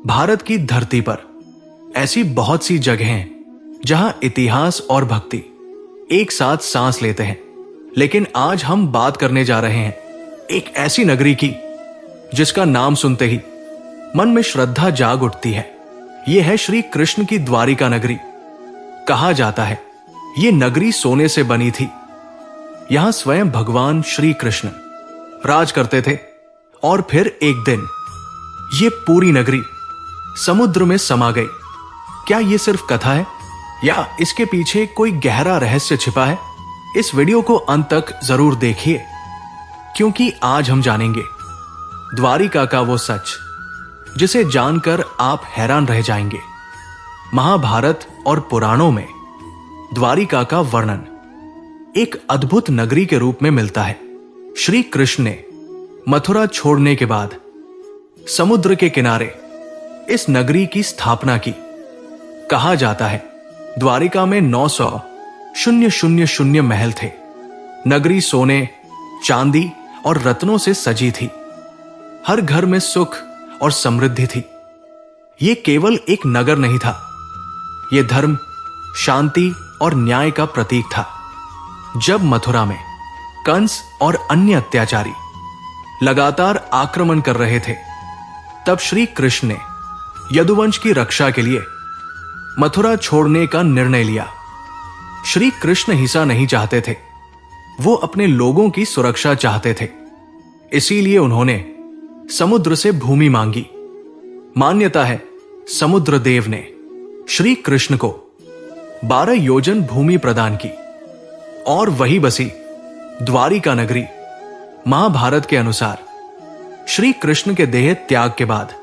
भारत की धरती पर ऐसी बहुत सी जगहें हैं जहां इतिहास और भक्ति एक साथ सांस लेते हैं। लेकिन आज हम बात करने जा रहे हैं एक ऐसी नगरी की जिसका नाम सुनते ही मन में श्रद्धा जाग उठती है। यह है श्री कृष्ण की द्वारिका नगरी। कहा जाता है यह नगरी सोने से बनी थी। यहां स्वयं भगवान श्री कृष्ण राज करते थे और फिर एक दिन ये पूरी नगरी समुद्र में समा गई। क्या यह सिर्फ कथा है या इसके पीछे कोई गहरा रहस्य छिपा है? इस वीडियो को अंत तक जरूर देखिए, क्योंकि आज हम जानेंगे द्वारिका का वो सच जिसे जानकर आप हैरान रह जाएंगे। महाभारत और पुराणों में द्वारिका का वर्णन एक अद्भुत नगरी के रूप में मिलता है। श्री कृष्ण ने मथुरा छोड़ने के बाद समुद्र के किनारे इस नगरी की स्थापना की। कहा जाता है द्वारिका में 900,000 महल थे। नगरी सोने, चांदी और रत्नों से सजी थी। हर घर में सुख और समृद्धि थी। यह केवल एक नगर नहीं था, यह धर्म, शांति और न्याय का प्रतीक था। जब मथुरा में कंस और अन्य अत्याचारी लगातार आक्रमण कर रहे थे, तब श्री कृष्ण ने यदुवंश की रक्षा के लिए मथुरा छोड़ने का निर्णय लिया। श्री कृष्ण हिंसा नहीं चाहते थे, वो अपने लोगों की सुरक्षा चाहते थे। इसीलिए उन्होंने समुद्र से भूमि मांगी। मान्यता है समुद्र देव ने श्री कृष्ण को 12 योजन भूमि प्रदान की और वही बसी द्वारिका नगरी। महाभारत के अनुसार श्री कृष्ण के देह त्याग के बाद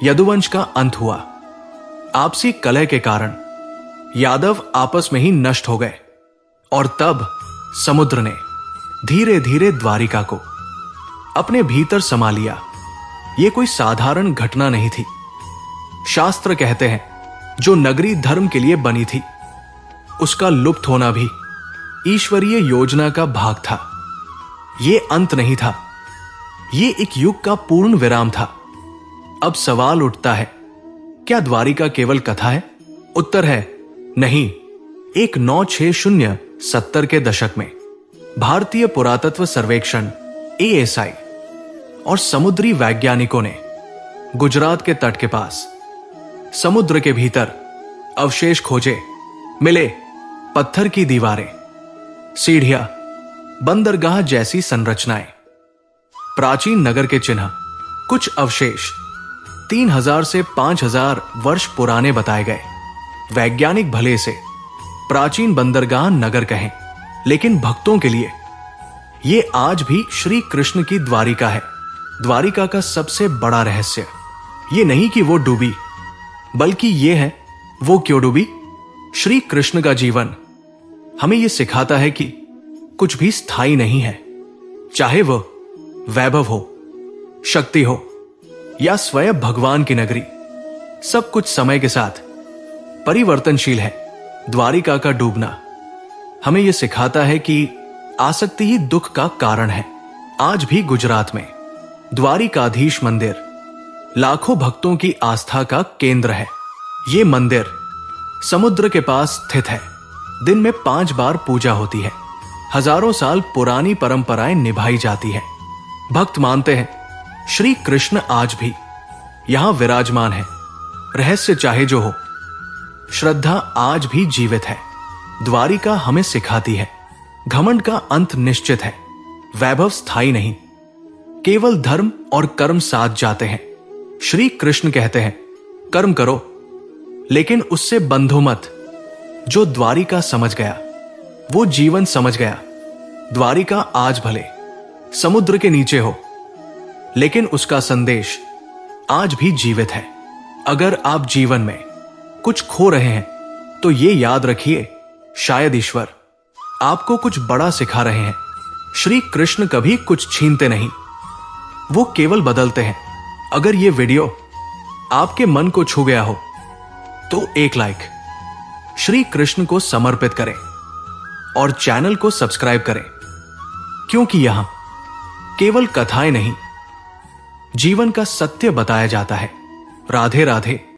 यदुवंश का अंत हुआ। आपसी कलह के कारण यादव आपस में ही नष्ट हो गए और तब समुद्र ने धीरे धीरे द्वारिका को अपने भीतर समा लिया। यह कोई साधारण घटना नहीं थी। शास्त्र कहते हैं जो नगरी धर्म के लिए बनी थी, उसका लुप्त होना भी ईश्वरीय योजना का भाग था। यह अंत नहीं था, यह एक युग का पूर्ण विराम था। अब सवाल उठता है, क्या द्वारिका केवल कथा है? उत्तर है नहीं। 1960-70 के दशक में भारतीय पुरातत्व सर्वेक्षण ASI और समुद्री वैज्ञानिकों ने गुजरात के तट के पास समुद्र के भीतर अवशेष खोजे। मिले पत्थर की दीवारें, सीढ़ियां, बंदरगाह जैसी संरचनाएं, प्राचीन नगर के चिन्ह। कुछ अवशेष 3000 से 5000 वर्ष पुराने बताए गए। वैज्ञानिक भले से प्राचीन बंदरगाह नगर कहें, लेकिन भक्तों के लिए यह आज भी श्री कृष्ण की द्वारिका है। द्वारिका का सबसे बड़ा रहस्य यह नहीं कि वो डूबी, बल्कि यह है वो क्यों डूबी। श्री कृष्ण का जीवन हमें यह सिखाता है कि कुछ भी स्थायी नहीं है। चाहे वह वैभव हो, शक्ति हो या स्वयं भगवान की नगरी, सब कुछ समय के साथ परिवर्तनशील है। द्वारिका का डूबना हमें यह सिखाता है कि आसक्ति ही दुख का कारण है। आज भी गुजरात में द्वारिकाधीश मंदिर लाखों भक्तों की आस्था का केंद्र है। यह मंदिर समुद्र के पास स्थित है। दिन में 5 बार पूजा होती है। हजारों साल पुरानी परंपराएं निभाई जाती है। भक्त मानते हैं श्री कृष्ण आज भी यहां विराजमान है। रहस्य चाहे जो हो, श्रद्धा आज भी जीवित है। द्वारिका हमें सिखाती है घमंड का अंत निश्चित है, वैभव स्थायी नहीं। केवल धर्म और कर्म साथ जाते हैं। श्री कृष्ण कहते हैं कर्म करो, लेकिन उससे बंधो मत। जो द्वारिका समझ गया वो जीवन समझ गया। द्वारिका आज भले समुद्र के नीचे हो, लेकिन उसका संदेश आज भी जीवित है। अगर आप जीवन में कुछ खो रहे हैं तो ये याद रखिए, शायद ईश्वर आपको कुछ बड़ा सिखा रहे हैं। श्री कृष्ण कभी कुछ छीनते नहीं, वो केवल बदलते हैं। अगर ये वीडियो आपके मन को छू गया हो तो एक लाइक श्री कृष्ण को समर्पित करें और चैनल को सब्सक्राइब करें, क्योंकि यहां केवल कथाएं नहीं, जीवन का सत्य बताया जाता है। राधे राधे।